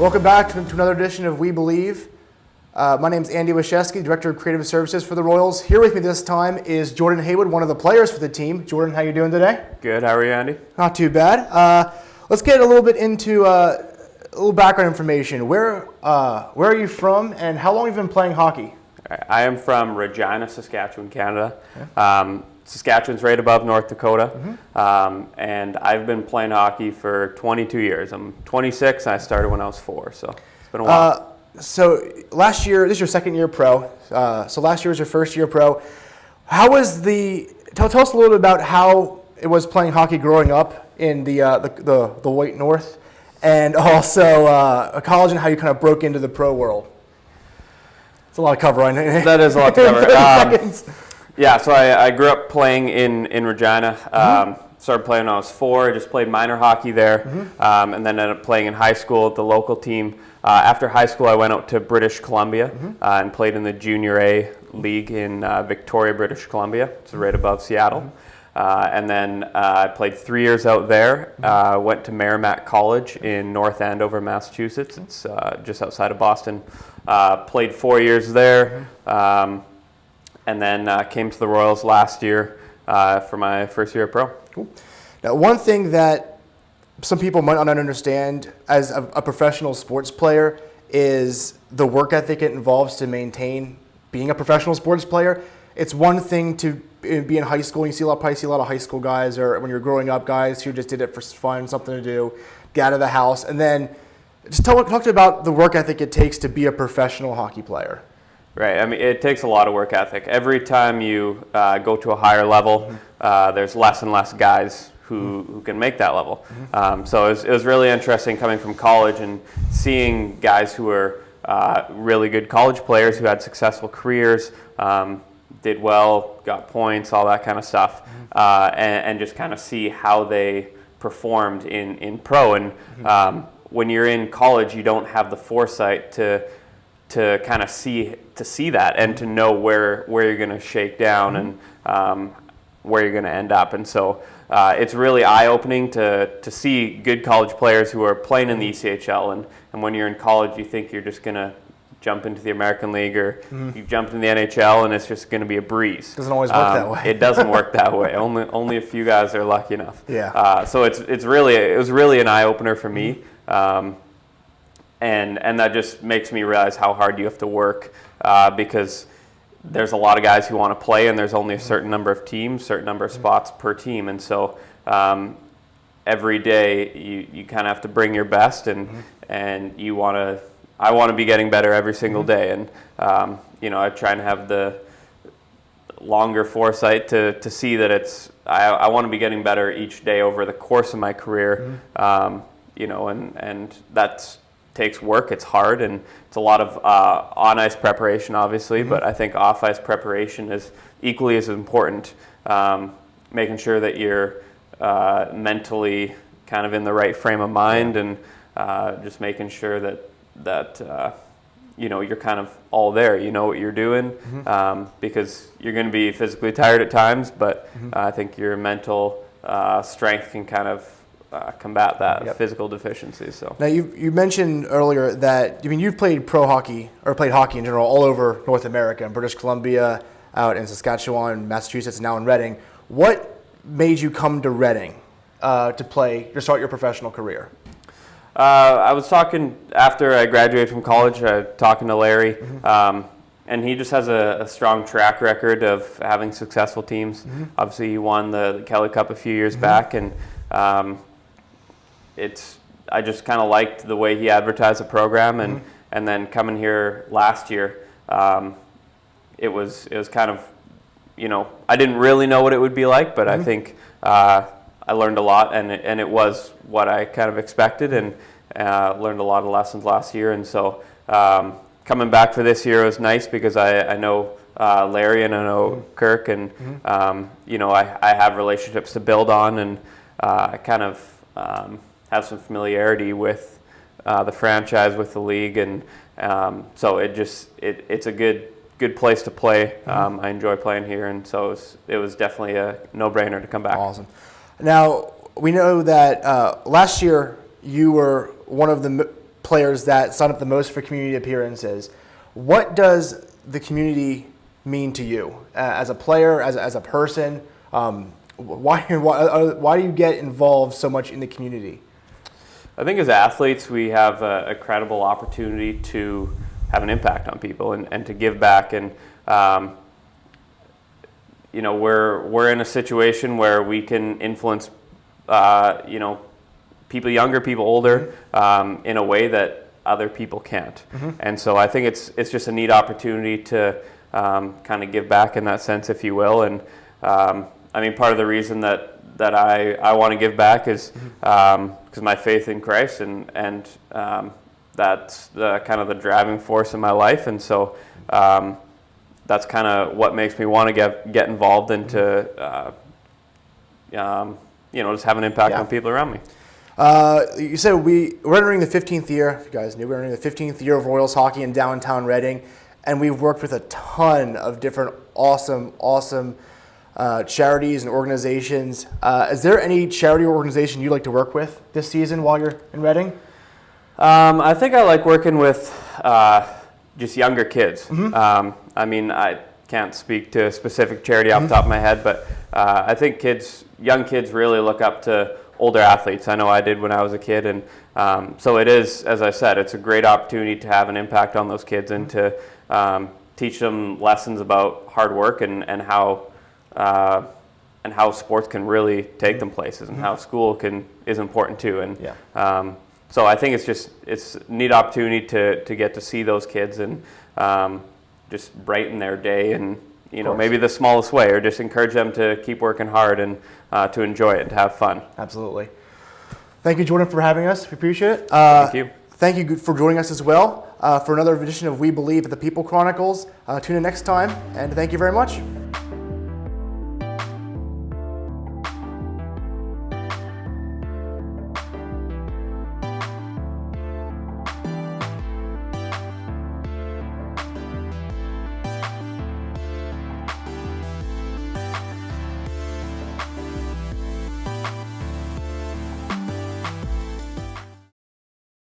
Welcome back to another edition of We Believe. My name is Andy Waszewski, Director of Creative Services for the Royals. Here with me this time is Jordan Heywood, one of the players for the team. Jordan, how you doing today? Good. How are you, Andy? Not too bad. Let's get a little bit into a little background information. Where are you from, and how long have you been playing hockey? I am from Regina, Saskatchewan, Canada. Okay. Saskatchewan's right above North Dakota, and I've been playing hockey for 22 years. I'm 26, and I started when I was 4, so it's been a while. So last year, this is your second year pro. So last year was your first year pro. How was tell us a little bit about how it was playing hockey growing up in the White North, and also college, and how you kind of broke into the pro world. It's a lot of cover. That is a lot to cover. 30 seconds. Yeah, so I grew up playing in Regina. Started playing when I was 4. I just played minor hockey there, and then ended up playing in high school at the local team. After high school, I went out to British Columbia and played in the Junior A League in Victoria, British Columbia. It's right above Seattle. And then I played 3 years out there. Went to Merrimack College in North Andover, Massachusetts. It's just outside of Boston. Played 4 years there. And then came to the Royals last year for my first year of pro. Cool. Now, one thing that some people might not understand as a professional sports player is the work ethic it involves to maintain being a professional sports player. It's one thing to be in high school. You probably see a lot of high school guys, or when you're growing up, guys who just did it for fun, something to do, get out of the house, and then just talk to me about the work ethic it takes to be a professional hockey player. Right. I mean, it takes a lot of work ethic. Every time you go to a higher level, there's less and less guys who can make that level. So it was really interesting coming from college and seeing guys who were really good college players who had successful careers, did well, got points, all that kind of stuff, and just kind of see how they performed in pro. And when you're in college, you don't have the foresight to kind of see that and to know where you're going to shake down and where you're going to end up. And so it's really eye-opening to see good college players who are playing in the ECHL. And when you're in college, you think you're just going to jump into the American League, or you jump into the NHL and it's just going to be a breeze. Doesn't always work that way. It doesn't work that way. Only a few guys are lucky enough. Yeah. So it was really an eye-opener for me. And that just makes me realize how hard you have to work, because there's a lot of guys who want to play, and there's only a certain number of teams, certain number of spots per team. And so every day you kind of have to bring your best, and I want to be getting better every single day. And I try and have the longer foresight to see that I want to be getting better each day over the course of my career. And that's takes work. It's hard, and it's a lot of on-ice preparation, obviously, but I think off-ice preparation is equally as important, making sure that you're mentally kind of in the right frame of mind, and just making sure that you're kind of all there. You know what you're doing, because you're going to be physically tired at times, but I think your mental strength can kind of combat that physical deficiency. So now you mentioned earlier that you've played pro hockey, or played hockey in general, all over North America, in British Columbia, out in Saskatchewan, Massachusetts, and now in Reading. What made you come to Reading to start your professional career? I was talking after I graduated from college, talking to Larry, and he just has a strong track record of having successful teams. Obviously, he won the Kelly Cup a few years back, and I just kind of liked the way he advertised the program, and then coming here last year, it was kind of, I didn't really know what it would be like, but I think I learned a lot, and it was what I kind of expected, and learned a lot of lessons last year. And so coming back for this year was nice, because I know Larry and I know Kirk, and I have relationships to build on, and I kind of have some familiarity with the franchise, with the league, and so it's a good place to play. I enjoy playing here, and so it was definitely a no-brainer to come back. Awesome. Now, we know that last year you were one of the players that sign up the most for community appearances. What does the community mean to you as a player, as a person? Why do you get involved so much in the community? I think as athletes, we have a credible opportunity to have an impact on people and to give back. And we're in a situation where we can influence, people younger, people older, in a way that other people can't. And so I think it's just a neat opportunity to kind of give back in that sense, if you will. And part of the reason that I want to give back is because my faith in Christ, and that's the kind of the driving force in my life. And so that's kind of what makes me want to get involved into just have an impact on people around me. You said we're entering the 15th year. If you guys knew, we're entering the 15th year of Royals hockey in downtown Reading, and we've worked with a ton of different awesome charities and organizations. Is there any charity or organization you'd like to work with this season while you're in Reading? I think I like working with just younger kids. I can't speak to a specific charity off the top of my head, but I think young kids really look up to older athletes. I know I did when I was a kid, and so it is, as I said, it's a great opportunity to have an impact on those kids and to teach them lessons about hard work and how sports can really take them places, and how school is important too. And so I think it's a neat opportunity to get to see those kids and just brighten their day, and maybe the smallest way, or just encourage them to keep working hard and to enjoy it and to have fun. Absolutely. Thank you, Jordan, for having us. We appreciate it. Thank you. Thank you for joining us as well for another edition of We Believe at the People Chronicles. Tune in next time, and thank you very much.